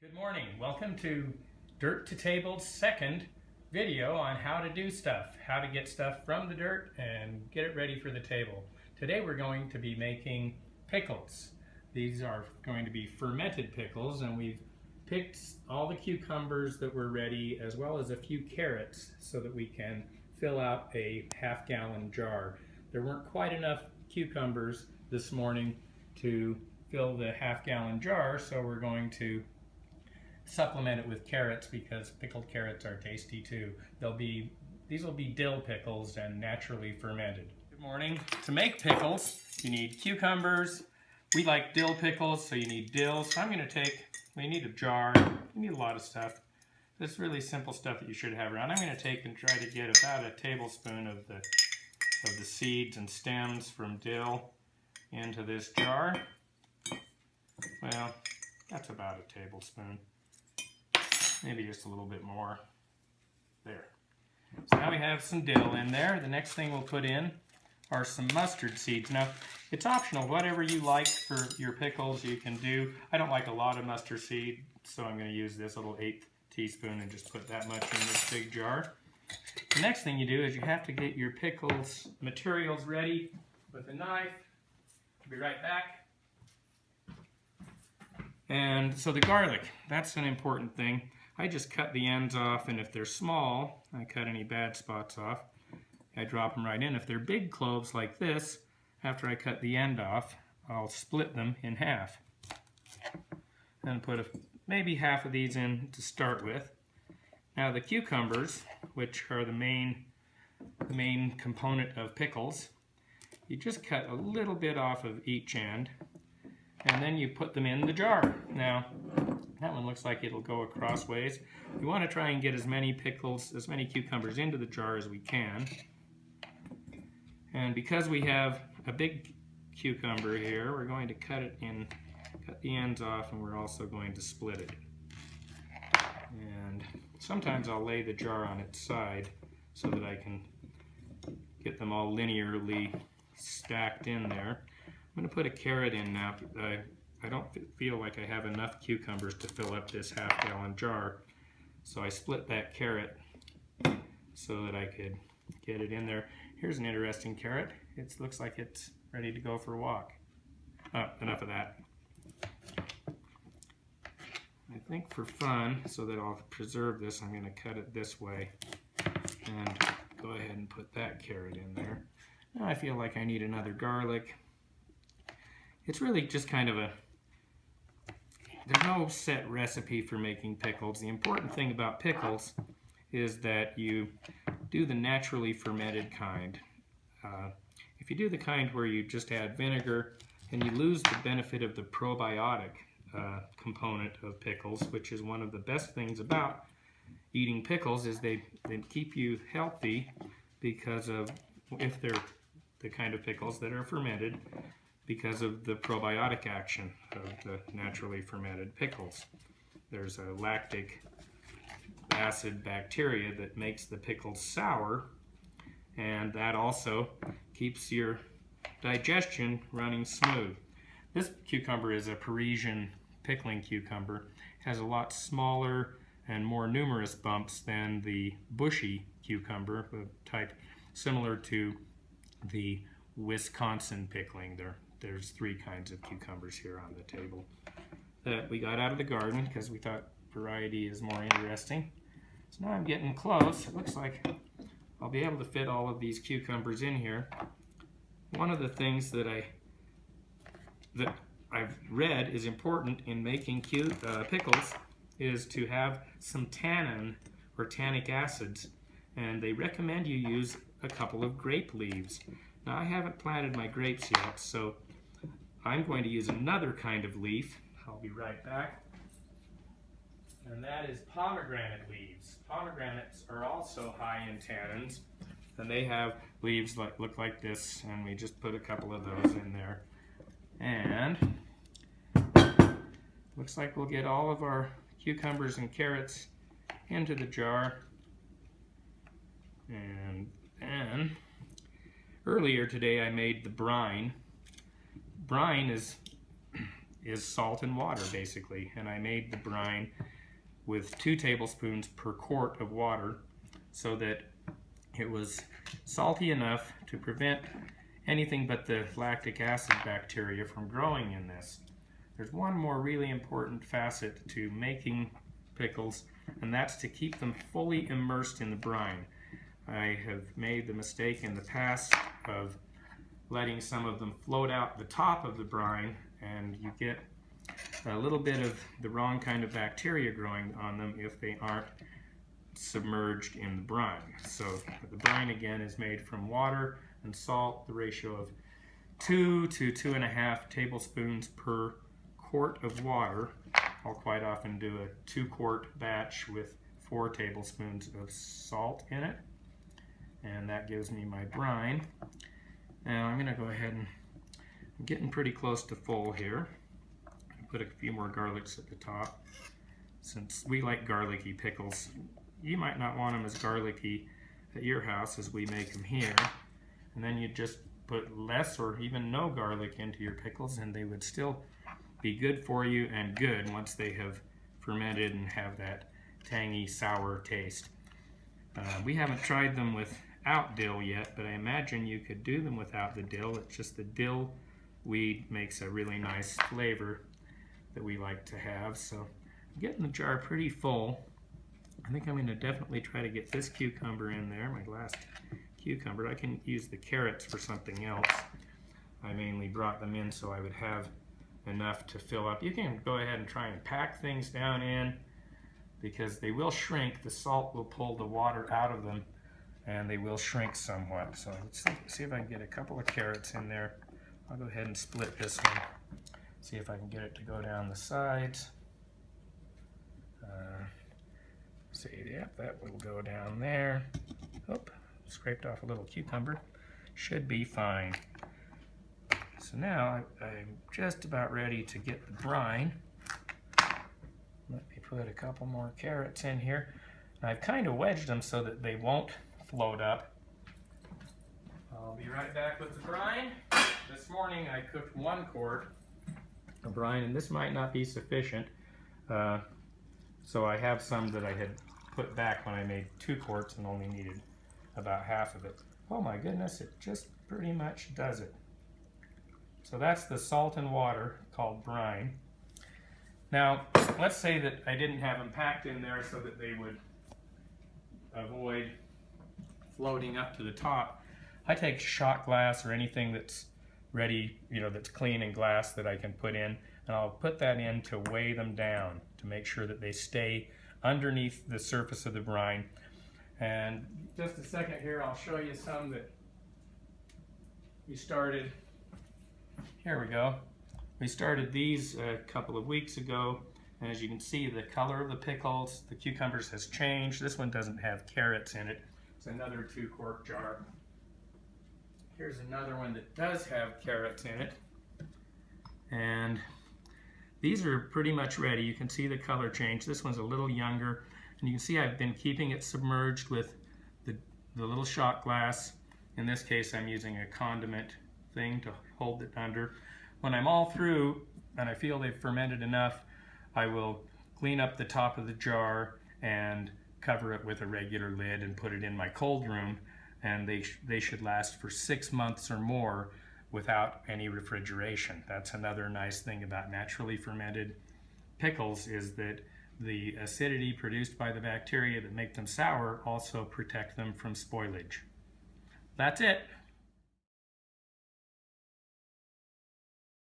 Good morning. Welcome to Dirt to Table's second video on how to do stuff, how to get stuff from the dirt and get it ready for the table. Today we're going to be making pickles. These are going to be fermented pickles, and we've picked all the cucumbers that were ready as well as a few carrots so that we can fill out a half-gallon jar. There weren't quite enough cucumbers this morning to fill the half-gallon jar, so we're going to supplement it with carrots because pickled carrots are tasty too. These will be dill pickles and naturally fermented. Good morning. To make pickles, you need cucumbers. We like dill pickles, so you need dill. So we need a jar. You need a lot of stuff. It's really simple stuff that you should have around. I'm going to take and try to get about a tablespoon of the seeds and stems from dill into this jar. Well, that's about a tablespoon. Maybe just a little bit more. There. So now we have some dill in there. The next thing we'll put in are some mustard seeds. Now, it's optional. Whatever you like for your pickles, you can do. I don't like a lot of mustard seed, so I'm going to use this little 1/8 teaspoon and just put that much in this big jar. The next thing you do is you have to get your pickles materials ready with a knife. I'll be right back. And so the garlic, that's an important thing. I just cut the ends off, and if they're small, I cut any bad spots off. I drop them right in. If they're big cloves like this, after I cut the end off, I'll split them in half. And put maybe half of these in to start with. Now the cucumbers, which are the main component of pickles, you just cut a little bit off of each end, and then you put them in the jar. Now, that one looks like it'll go across ways. We want to try and get as many cucumbers into the jar as we can. And because we have a big cucumber here, we're going to cut the ends off, and we're also going to split it. And sometimes I'll lay the jar on its side so that I can get them all linearly stacked in there. I'm going to put a carrot in now. I don't feel like I have enough cucumbers to fill up this half-gallon jar, so I split that carrot so that I could get it in there. Here's an interesting carrot. It looks like it's ready to go for a walk. Oh, enough of that. I think for fun, so that I'll preserve this, I'm going to cut it this way and go ahead and put that carrot in there. Now I feel like I need another garlic. It's really just kind of there's no set recipe for making pickles. The important thing about pickles is that you do the naturally fermented kind. If you do the kind where you just add vinegar, then you lose the benefit of the probiotic component of pickles, which is one of the best things about eating pickles, is they keep you healthy because of, if they're the kind of pickles that are fermented, because of the probiotic action of the naturally fermented pickles. There's a lactic acid bacteria that makes the pickles sour, and that also keeps your digestion running smooth. This cucumber is a Parisian pickling cucumber. It has a lot smaller and more numerous bumps than the bushy cucumber, type similar to the Wisconsin pickling. There's 3 kinds of cucumbers here on the table that we got out of the garden because we thought variety is more interesting. So now I'm getting close. It looks like I'll be able to fit all of these cucumbers in here. One of the things that I've read is important in making pickles is to have some tannin or tannic acids, and they recommend you use a couple of grape leaves. Now I haven't planted my grapes yet, so I'm going to use another kind of leaf. I'll be right back. And that is pomegranate leaves. Pomegranates are also high in tannins, and they have leaves that look like this, and we just put a couple of those in there. And looks like we'll get all of our cucumbers and carrots into the jar. And then earlier today I made the brine. Brine is is salt and water basically, and I made the brine with 2 tablespoons per quart of water so that it was salty enough to prevent anything but the lactic acid bacteria from growing in this. There's one more really important facet to making pickles, and that's to keep them fully immersed in the brine. I have made the mistake in the past of letting some of them float out the top of the brine, and you get a little bit of the wrong kind of bacteria growing on them if they aren't submerged in the brine. So the brine again is made from water and salt, the ratio of 2 to 2.5 tablespoons per quart of water. I'll quite often do a 2-quart batch with 4 tablespoons of salt in it, and that gives me my brine. Now I'm going to go ahead and I'm getting pretty close to full here. Put a few more garlics at the top. Since we like garlicky pickles, you might not want them as garlicky at your house as we make them here. And then you just put less or even no garlic into your pickles, and they would still be good for you and good once they have fermented and have that tangy, sour taste. We haven't tried them without dill yet, but I imagine you could do them without the dill. It's just the dill weed makes a really nice flavor that we like to have. So I'm getting the jar pretty full. I think I'm going to definitely try to get this cucumber in there, my last cucumber. I can use the carrots for something else. I mainly brought them in so I would have enough to fill up. You can go ahead and try and pack things down in, because they will shrink. The salt will pull the water out of them and they will shrink somewhat. So let's see if I can get a couple of carrots in there. I'll go ahead and split this one. See if I can get it to go down the sides. See, yep, that will go down there. Oop, scraped off a little cucumber. Should be fine. So now I'm just about ready to get the brine. Let me put a couple more carrots in here. I've kind of wedged them so that they won't float up. I'll be right back with the brine. This morning I cooked 1 quart of brine, and this might not be sufficient. So I have some that I had put back when I made 2 quarts and only needed about half of it. Oh my goodness, it just pretty much does it. So that's the salt and water called brine. Now, let's say that I didn't have them packed in there so that they would avoid floating up to the top. I take shot glass or anything that's ready, that's clean and glass that I can put in, and I'll put that in to weigh them down to make sure that they stay underneath the surface of the brine. And just a second here, I'll show you some that we started. Here we go. We started these a couple of weeks ago, and as you can see, the color of the pickles, the cucumbers has changed. This one doesn't have carrots in it. It's another 2-quart jar. Here's another one that does have carrots in it. And these are pretty much ready. You can see the color change. This one's a little younger, and you can see I've been keeping it submerged with the little shot glass. In this case, I'm using a condiment thing to hold it under. When I'm all through and I feel they've fermented enough, I will clean up the top of the jar and cover it with a regular lid and put it in my cold room, and they should last for 6 months or more without any refrigeration. That's another nice thing about naturally fermented pickles, is that the acidity produced by the bacteria that make them sour also protect them from spoilage. That's it.